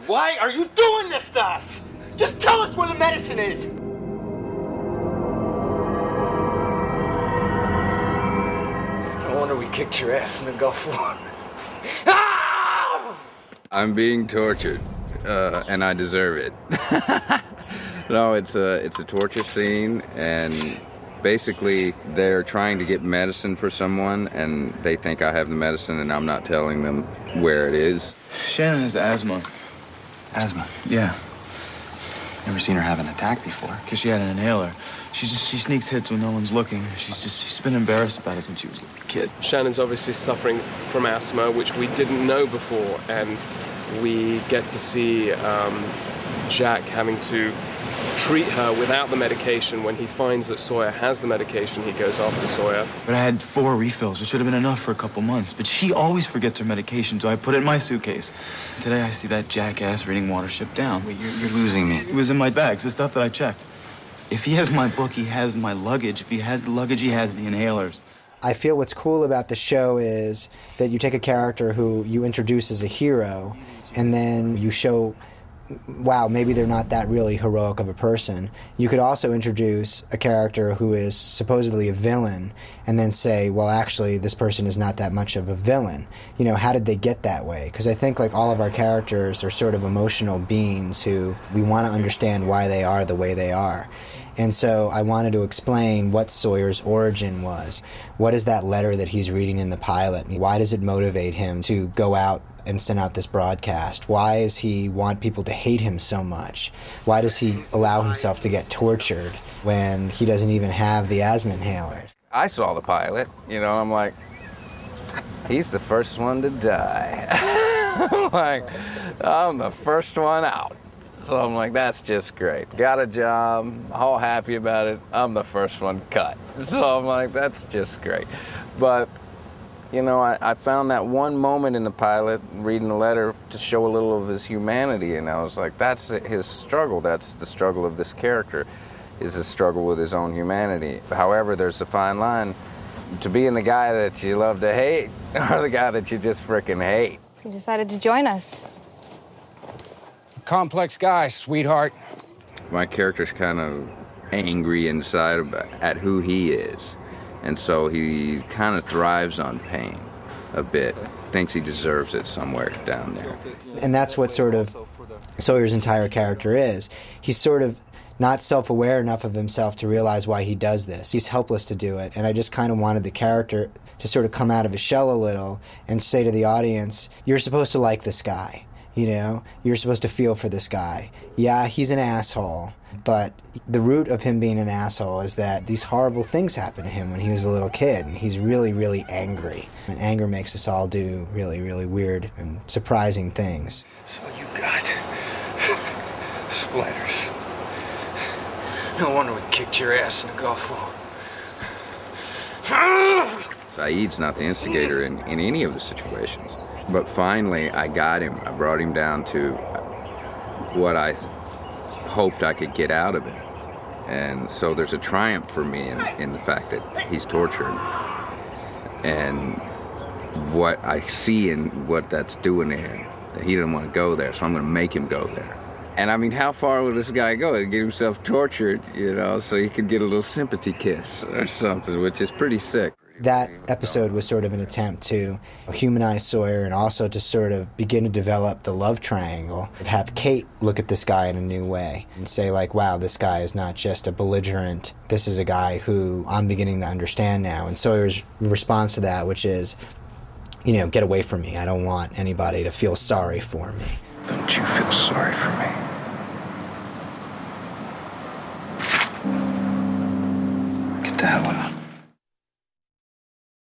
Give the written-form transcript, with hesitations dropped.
Why are you doing this to us? Just tell us where the medicine is! No wonder we kicked your ass in the Gulf War. I'm being tortured, and I deserve it. No, it's a torture scene, and basically they're trying to get medicine for someone, and they think I have the medicine, and I'm not telling them where it is. Shannon has asthma. Asthma? Yeah. Never seen her have an attack before. Because she had an inhaler. She sneaks hits when no one's looking. She's been embarrassed about it since she was a kid. Shannon's obviously suffering from asthma, which we didn't know before, and we get to see Jack having to treat her without the medication. When he finds that Sawyer has the medication, he goes after Sawyer. But I had 4 refills, which should have been enough for a couple months. But she always forgets her medication, so I put it in my suitcase. Today I see that jackass reading Watership Down. Wait, you're losing me. It was in my bags, the stuff that I checked. If he has my book, he has my luggage. If he has the luggage, he has the inhalers. I feel what's cool about the show is that you take a character who you introduce as a hero, and then you show, wow, maybe they're not that really heroic of a person. You could also introduce a character who is supposedly a villain and then say, well, actually, this person is not that much of a villain. You know, how did they get that way? Because I think like all of our characters are sort of emotional beings who we want to understand why they are the way they are. And so I wanted to explain what Sawyer's origin was. What is that letter that he's reading in the pilot? Why does it motivate him to go out and send out this broadcast? Why does he want people to hate him so much? Why does he allow himself to get tortured when he doesn't even have the asthma inhalers? I saw the pilot, you know, I'm like, he's the first one to die. I'm the first one out. So I'm like, that's just great. Got a job, all happy about it. I'm the first one cut. So I'm like, that's just great. But, you know, I found that one moment in the pilot, reading the letter, to show a little of his humanity. And I was like, that's his struggle. That's the struggle of this character, is a struggle with his own humanity. However, there's a fine line to being the guy that you love to hate or the guy that you just frickin' hate. You decided to join us. Complex guy, sweetheart. My character's kind of angry inside at who he is. And so he kind of thrives on pain a bit. Thinks he deserves it somewhere down there. And that's what sort of Sawyer's entire character is. He's sort of not self-aware enough of himself to realize why he does this. He's helpless to do it. And I just kind of wanted the character to sort of come out of his shell a little and say to the audience, you're supposed to like this guy. You know, you're supposed to feel for this guy. Yeah, he's an asshole, but the root of him being an asshole is that these horrible things happened to him when he was a little kid, and he's really, really angry. And anger makes us all do really, really weird and surprising things. So you got splinters. No wonder we kicked your ass in the Gulf War. Saeed's not the instigator in any of the situations. But finally, I got him. I brought him down to what I hoped I could get out of it. And so there's a triumph for me in the fact that he's tortured. And what I see and what that's doing to him, that he didn't want to go there, so I'm going to make him go there. And I mean, how far will this guy go? He'll get himself tortured, you know, so he could get a little sympathy kiss or something, which is pretty sick. That episode was sort of an attempt to humanize Sawyer and also to sort of begin to develop the love triangle. Have Kate look at this guy in a new way and say, like, wow, this guy is not just a belligerent. This is a guy who I'm beginning to understand now. And Sawyer's response to that, which is, you know, get away from me. I don't want anybody to feel sorry for me. Don't you feel sorry for me? Get the hell out.